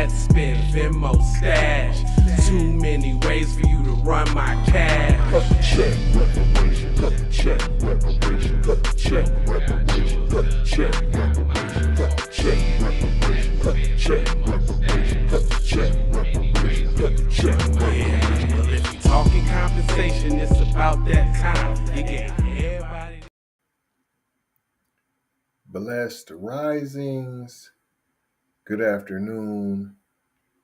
ad spend, Venmo stash. Too many ways for you to run my cash. Cut the check, reparation, cut the check, reparation, cut the check, reparation, cut the check, reparation, cut the check, reparation, cut the check, reparation, cut the check, reparation, cut the check, reparation. Well, if you talking compensation, it's about that time. You get everybody. Blessed risings, good afternoon,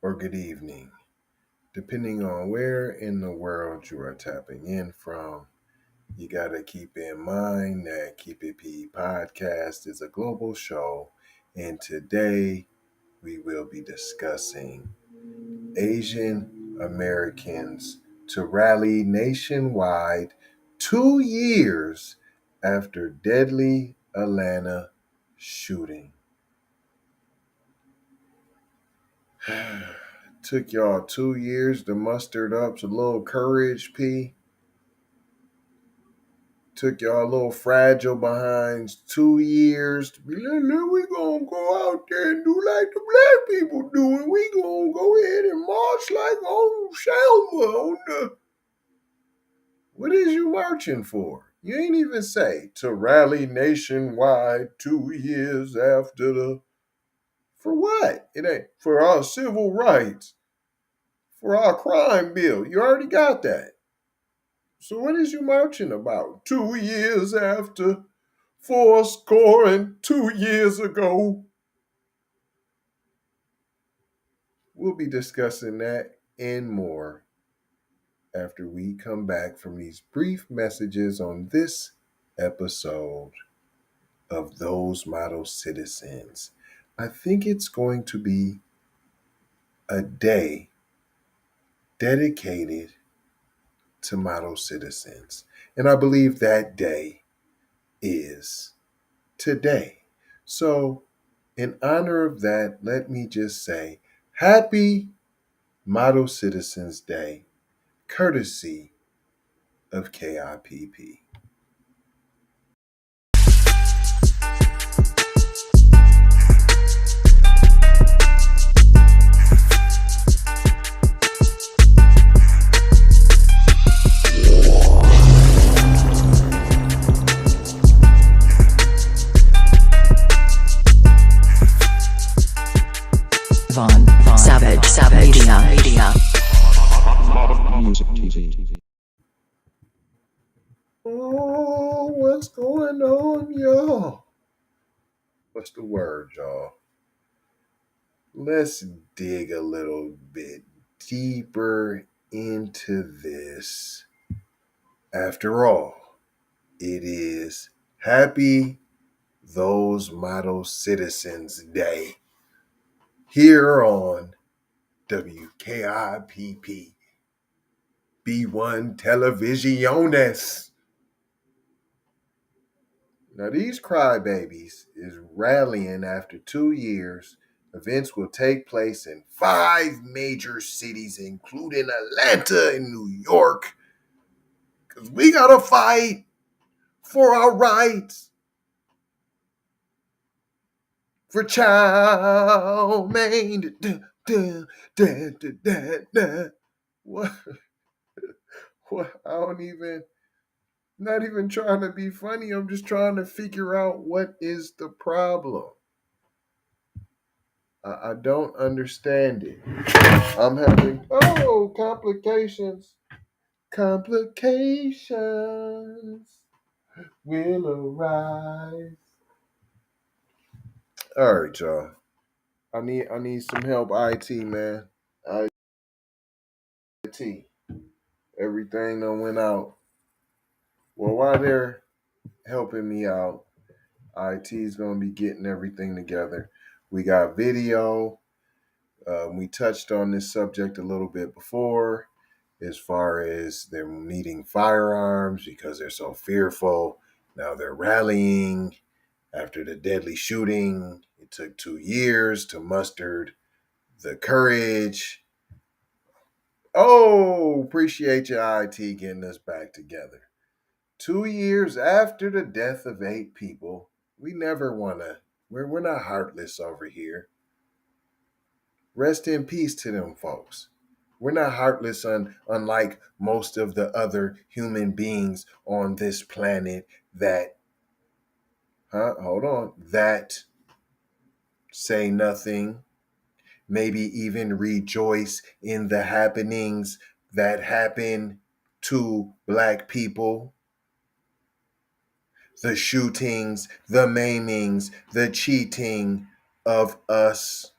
or good evening, depending on where in the world you are tapping in from. You got to keep in mind that Keep It PE podcast is a global show, and today we will be discussing Asian Americans to rally nationwide 2 years after deadly Atlanta shooting. Took y'all 2 years to muster up some little courage, P. Took y'all a little fragile behinds 2 years to be like, look, we gonna go out there and do like the black people do, and we gonna go ahead and march like on Selma on the... What is you marching for? You ain't even say to rally nationwide 2 years after the... For what? It ain't for our civil rights, for our crime bill. You already got that. So what is you marching about? 2 years after 2 years ago. We'll be discussing that and more after we come back from these brief messages on this episode of Those Model Citizens. I think it's going to be a day dedicated to model citizens. And I believe that day is today. So in honor of that, let me just say, Happy Model Citizens Day, courtesy of KIPP. Savage Media. Music TV. Oh, what's going on, y'all? What's the word, y'all? Let's dig a little bit deeper into this. After all, it is Happy Those Model Citizens Day here on WKIPP B1 Televisiones. Now these crybabies is rallying after 2 years. Events will take place in 5 major cities, including Atlanta and New York. Because we got to fight for our rights. For chow mein. What? What? I don't even... Not even trying to be funny. I'm just trying to figure out what is the problem. I don't understand it. I'm having, complications. Complications will arise. All right, y'all. I need some help, IT, man. IT. Everything done went out. Well, while they're helping me out, IT's going to be getting everything together. We got video. We touched on this subject a little bit before, as far as them needing firearms because they're so fearful. Now they're rallying after the deadly shooting. It took 2 years to muster the courage. Oh, appreciate your IT getting us back together. 2 years after the death of 8 people, we never want to, we're not heartless over here. Rest in peace to them folks. We're not heartless, unlike most of the other human beings on this planet that, that say nothing, maybe even rejoice in the happenings that happen to Black people. The shootings, the maimings, the cheating of us,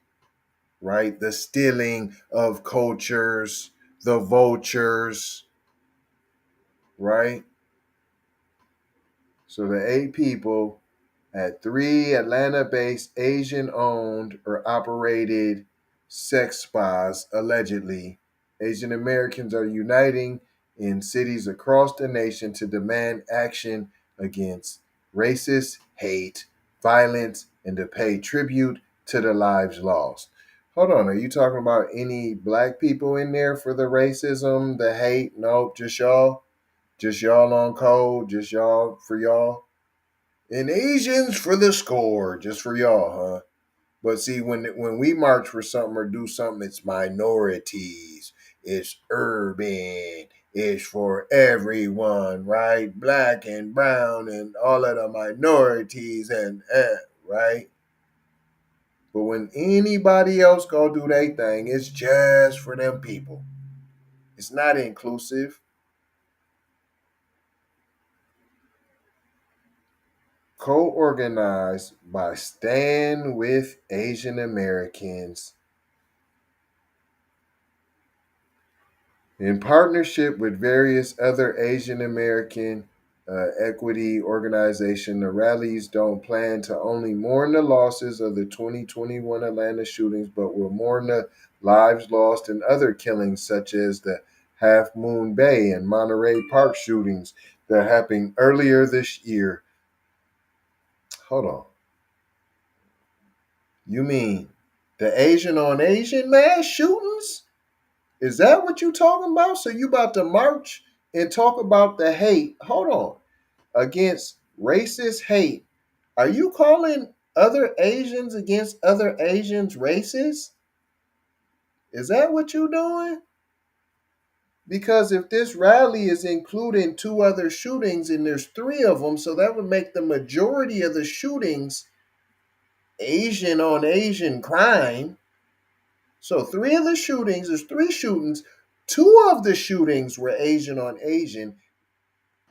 right? The stealing of cultures, the vultures, right? So the 8 people had 3 Atlanta-based Asian-owned or operated sex spas, allegedly. Asian Americans are uniting in cities across the nation to demand action against racist hate, violence, and to pay tribute to the lives lost. Hold on, are you talking about any Black people in there for the racism, the hate? Nope, just y'all. Just y'all on code, just y'all for y'all. And Asians for the score, just for y'all, huh? But see, when we march for something or do something, it's minorities, it's urban, it's for everyone, right? Black and brown and all of the minorities and right? But when anybody else go do their thing, it's just for them people. It's not inclusive. Co-organized by Stand with Asian Americans in partnership with various other Asian American equity organizations. The rallies don't plan to only mourn the losses of the 2021 Atlanta shootings, but will mourn the lives lost in other killings, such as the Half Moon Bay and Monterey Park shootings that happened earlier this year. Hold on. You mean the Asian on Asian mass shootings? Is that what you talking about? So you about to march and talk about the hate? Hold on. Against racist hate. Are you calling other Asians against other Asians racist? Is that what you doing? Because if this rally is including 2 other shootings and there's 3 of them, so that would make the majority of the shootings Asian on Asian crime. So 3 of the shootings, there's 3 shootings. 2 of the shootings were Asian on Asian.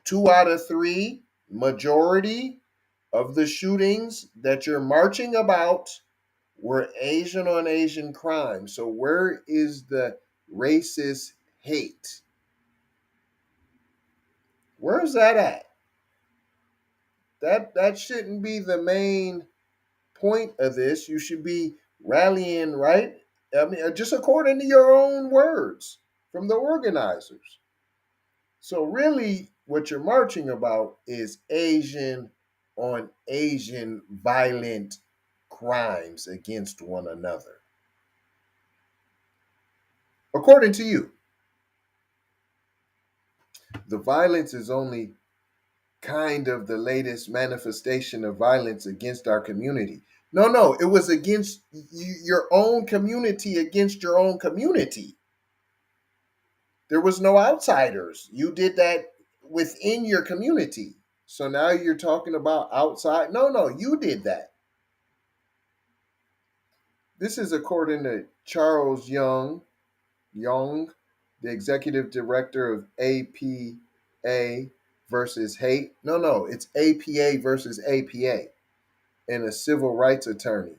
2 out of 3, majority of the shootings that you're marching about were Asian on Asian crime. So where is the racist hate? Where's that at? That shouldn't be the main point of this. You should be rallying, right? I mean, just according to your own words from the organizers. So really what you're marching about is Asian on Asian violent crimes against one another. According to you, the violence is only kind of the latest manifestation of violence against our community. No, it was against your own community, against your own community. There was no outsiders. You did that within your community. So now you're talking about outside. No, you did that. This is according to Charles Yong, the executive director of APA versus hate. No, it's APA versus APA, and a civil rights attorney.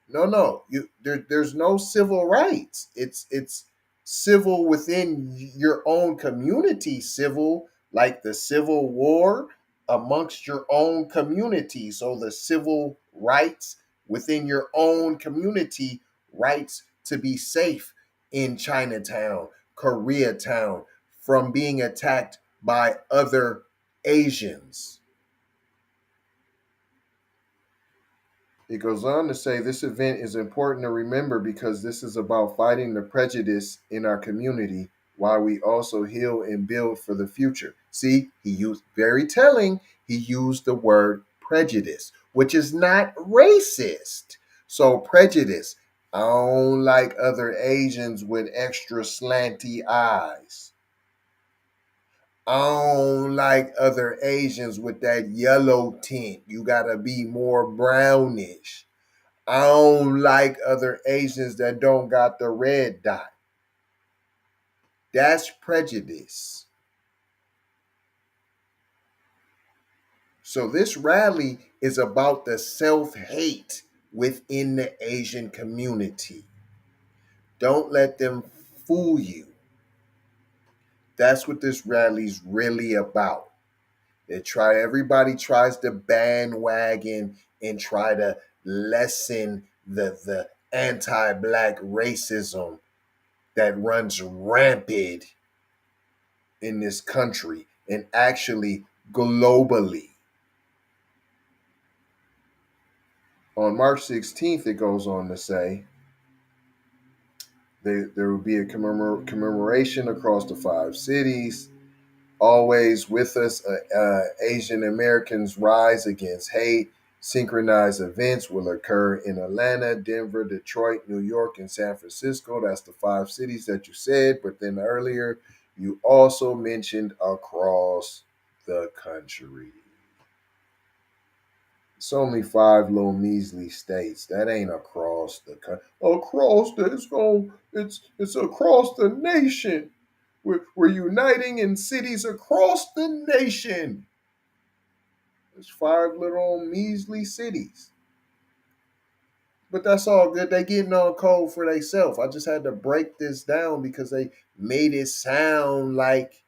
No, there's no civil rights. It's civil within your own community, civil like the Civil War amongst your own community. So the civil rights within your own community, rights to be safe in Chinatown, Koreatown, from being attacked by other Asians. It goes on to say this event is important to remember because this is about fighting the prejudice in our community while we also heal and build for the future. See, he used he used the word prejudice, which is not racist. So prejudice, I don't like other Asians with extra slanty eyes. I don't like other Asians with that yellow tint. You gotta be more brownish. I don't like other Asians that don't got the red dot. That's prejudice. So this rally is about the self-hate within the Asian community. Don't let them fool you. That's what this rally's really about. Everybody tries to bandwagon and try to lessen the anti-black racism that runs rampant in this country and actually globally. On March 16th, it goes on to say there will be a commemoration across the 5 cities. Always with us, Asian Americans rise against hate. Synchronized events will occur in Atlanta, Denver, Detroit, New York, and San Francisco. That's the 5 cities that you said. But then earlier, you also mentioned across the country. It's only 5 little measly states. That ain't across the country. It's across the nation. We're uniting in cities across the nation. There's 5 little measly cities. But that's all good. They getting on code for themselves. I just had to break this down because they made it sound like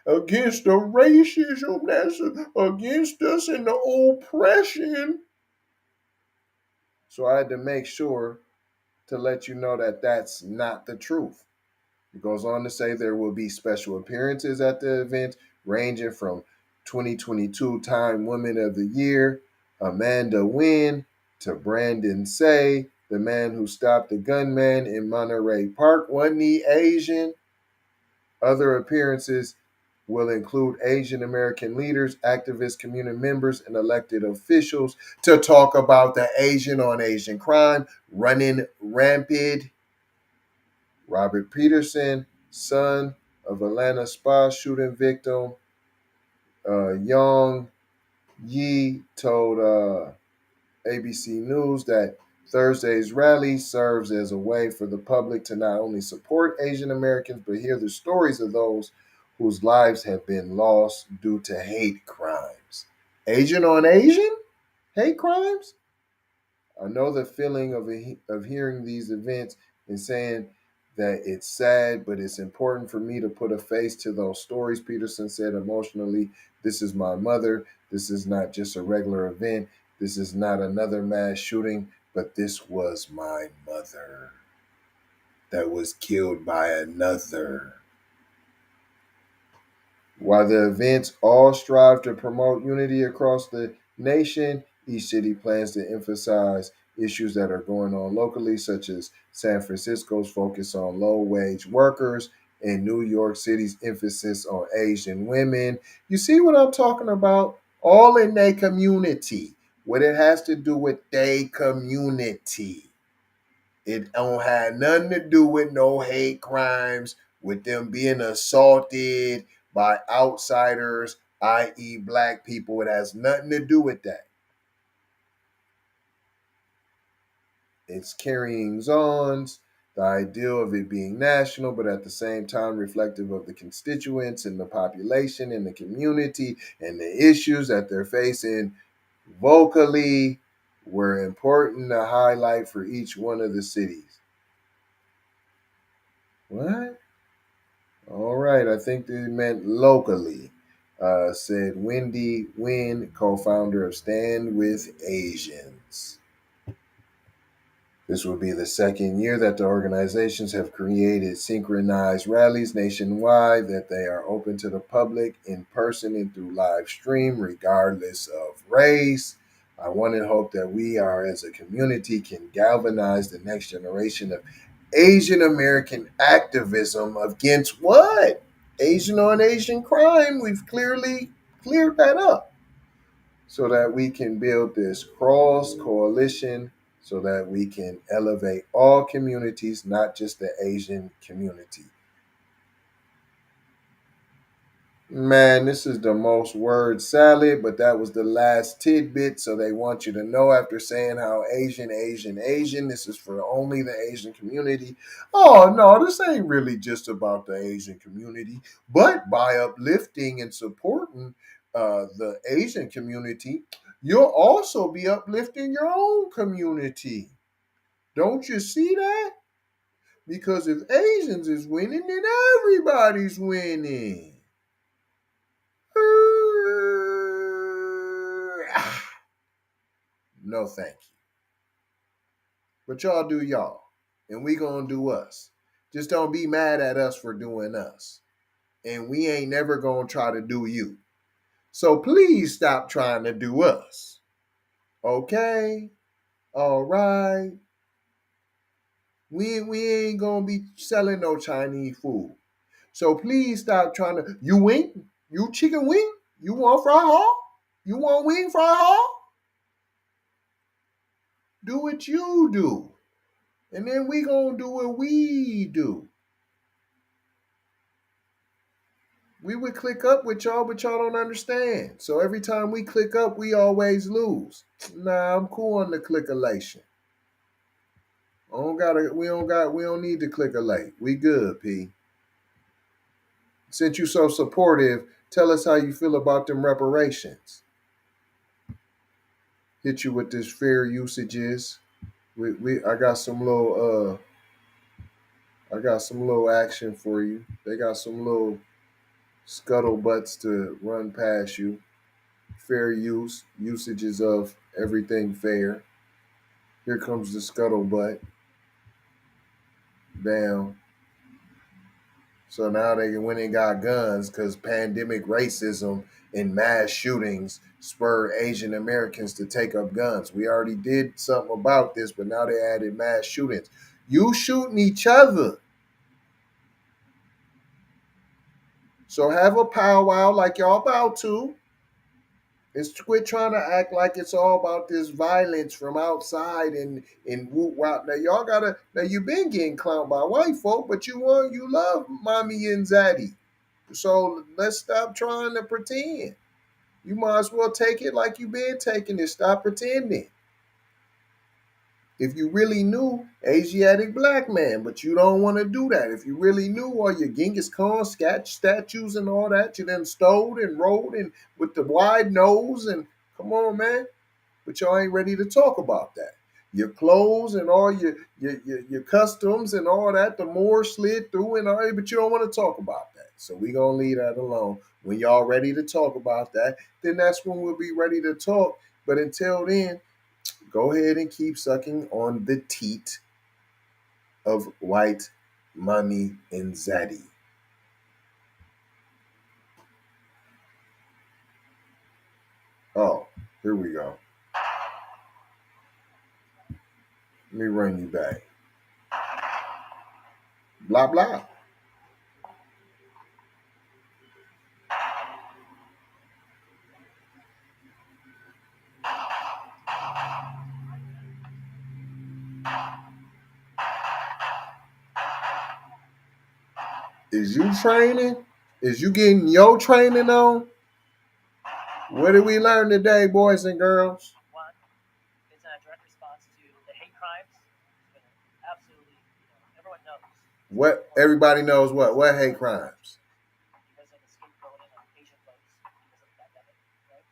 against the racism that's against us and the oppression. So I had to make sure to let you know that that's not the truth. It goes on to say there will be special appearances at the event, ranging from 2022 Time Woman of the Year, Amanda Nguyen, to Brandon Say, the man who stopped the gunman in Monterey Park. Wasn't he Asian? Other appearances will include Asian American leaders, activists, community members, and elected officials to talk about the Asian on Asian crime running rampant. Robert Peterson, son of Atlanta spa shooting victim Yong Ae told ABC News that Thursday's rally serves as a way for the public to not only support Asian Americans, but hear the stories of those whose lives have been lost due to hate crimes. Asian on Asian? Hate crimes? I know the feeling of hearing these events and saying that it's sad, but it's important for me to put a face to those stories, Peterson said emotionally. This is my mother. This is not just a regular event. This is not another mass shooting, but this was my mother that was killed by another. While the events all strive to promote unity across the nation, each city plans to emphasize issues that are going on locally, such as San Francisco's focus on low-wage workers and New York City's emphasis on Asian women. You see what I'm talking about? All in their community. What it has to do with their community. It don't have nothing to do with no hate crimes, with them being assaulted by outsiders, i.e., black people. It has nothing to do with that. It's carrying on, the ideal of it being national, but at the same time reflective of the constituents and the population and the community and the issues that they're facing vocally were important to highlight for each one of the cities. What? All right, I think they meant locally, said Wendy Nguyen, co-founder of Stand With Asians. This will be the second year that the organizations have created synchronized rallies nationwide, that they are open to the public in person and through live stream, regardless of race. I want and hope that we are, as a community, can galvanize the next generation of Asian American activism against what? Asian on Asian crime. We've clearly cleared that up so that we can build this cross coalition so that we can elevate all communities, not just the Asian community. Man, this is the most word salad, but that was the last tidbit. So they want you to know after saying how Asian, this is for only the Asian community. Oh, no, this ain't really just about the Asian community, but by uplifting and supporting the Asian community, you'll also be uplifting your own community. Don't you see that? Because if Asians is winning, then everybody's winning. No, thank you. But y'all do y'all, and we gonna do us. Just don't be mad at us for doing us, and we ain't never gonna try to do you. So please stop trying to do us. Okay? All right. We ain't gonna be selling no Chinese food. So please stop trying to. You wing? You chicken wing? You want fry hall? You want wing fry hall? Do what you do. And then we gonna do what we do. We would click up with y'all, but y'all don't understand. So every time we click up, we always lose. Nah, I'm cool on the clickalation. We don't need the clickalate. We good, P. Since you so supportive, tell us how you feel about them reparations. Hit you with this fair usages. I got some little action for you. They got some little scuttlebutts to run past you. Fair usages of everything fair. Here comes the scuttlebutt. Bam. So now they went and got guns because pandemic racism and mass shootings spurred Asian Americans to take up guns. We already did something about this, but now they added mass shootings. You shooting each other. So have a powwow like y'all about to. And quit trying to act like it's all about this violence from outside and whoop wop. Now you've been getting clowned by white folk, but you love mommy and zaddy. So let's stop trying to pretend. You might as well take it like you've been taking it. Stop pretending. If you really knew Asiatic black man, but you don't want to do that. If you really knew all your Genghis Khan statues and all that, you then stole and rode and with the wide nose and come on, man. But y'all ain't ready to talk about that. Your clothes and all your customs and all that, the Moor slid through and all that, but you don't want to talk about that. So we gonna leave that alone. When y'all ready to talk about that, then that's when we'll be ready to talk. But until then, go ahead and keep sucking on the teat of white mommy and zaddy. Oh, here we go. Let me run you back. Blah blah. Is you training? Is you getting your training on? What did we learn today, boys and girls? One, it's a direct response to the hate crimes. Absolutely, everyone knows. What everybody knows what? What hate crimes? Because of the scapegoating of Asian folks because of the pandemic, right?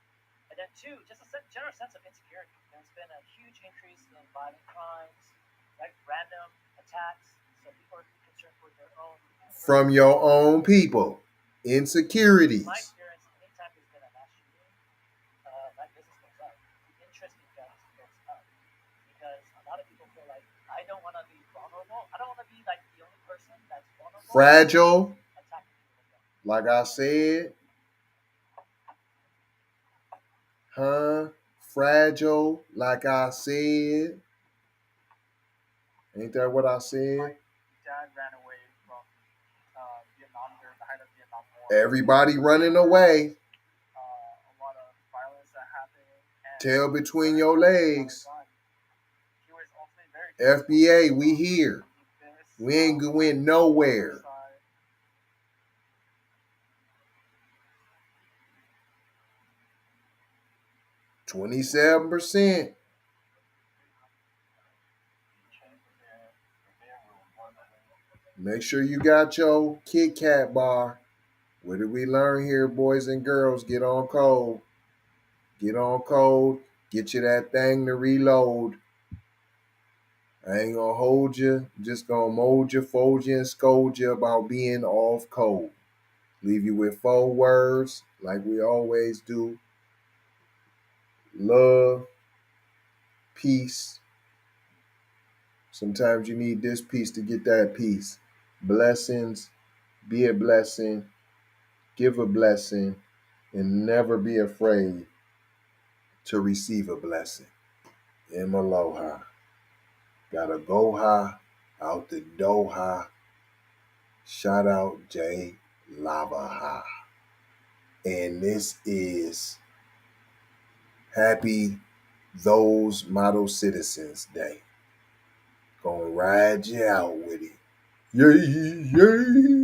And then two, just a general sense of insecurity. There's been a huge increase in violent crimes, right? Random attacks. So people are concerned for their own. From your own people. Insecurities. My experience, anytime there's been a mass shooting, that business goes up. The interest in guns goes up. Because a lot of people feel like, I don't want to be vulnerable. I don't want to be like the only person that's vulnerable. Fragile. Like I said. Fragile. Like I said. Ain't that what I said? My dad ran away from Vietnam during the height of Vietnam War. Everybody running away. A lot of violence that happened. Tail between your legs. He was FBA, we here. We ain't going nowhere. 27%. Make sure you got your Kit Kat bar. What did we learn here, boys and girls? Get on code. Get on code. Get you that thing to reload. I ain't gonna hold you. Just gonna mold you, fold you, and scold you about being off code. Leave you with 4 words, like we always do. Love, peace. Sometimes you need this piece to get that peace. Blessings, be a blessing, give a blessing, and never be afraid to receive a blessing. In aloha. Gotta go high, out the Doha. Shout out J Lava Ha. And this is Happy Those Model Citizens Day. Gonna ride you out with it. Yay, yay.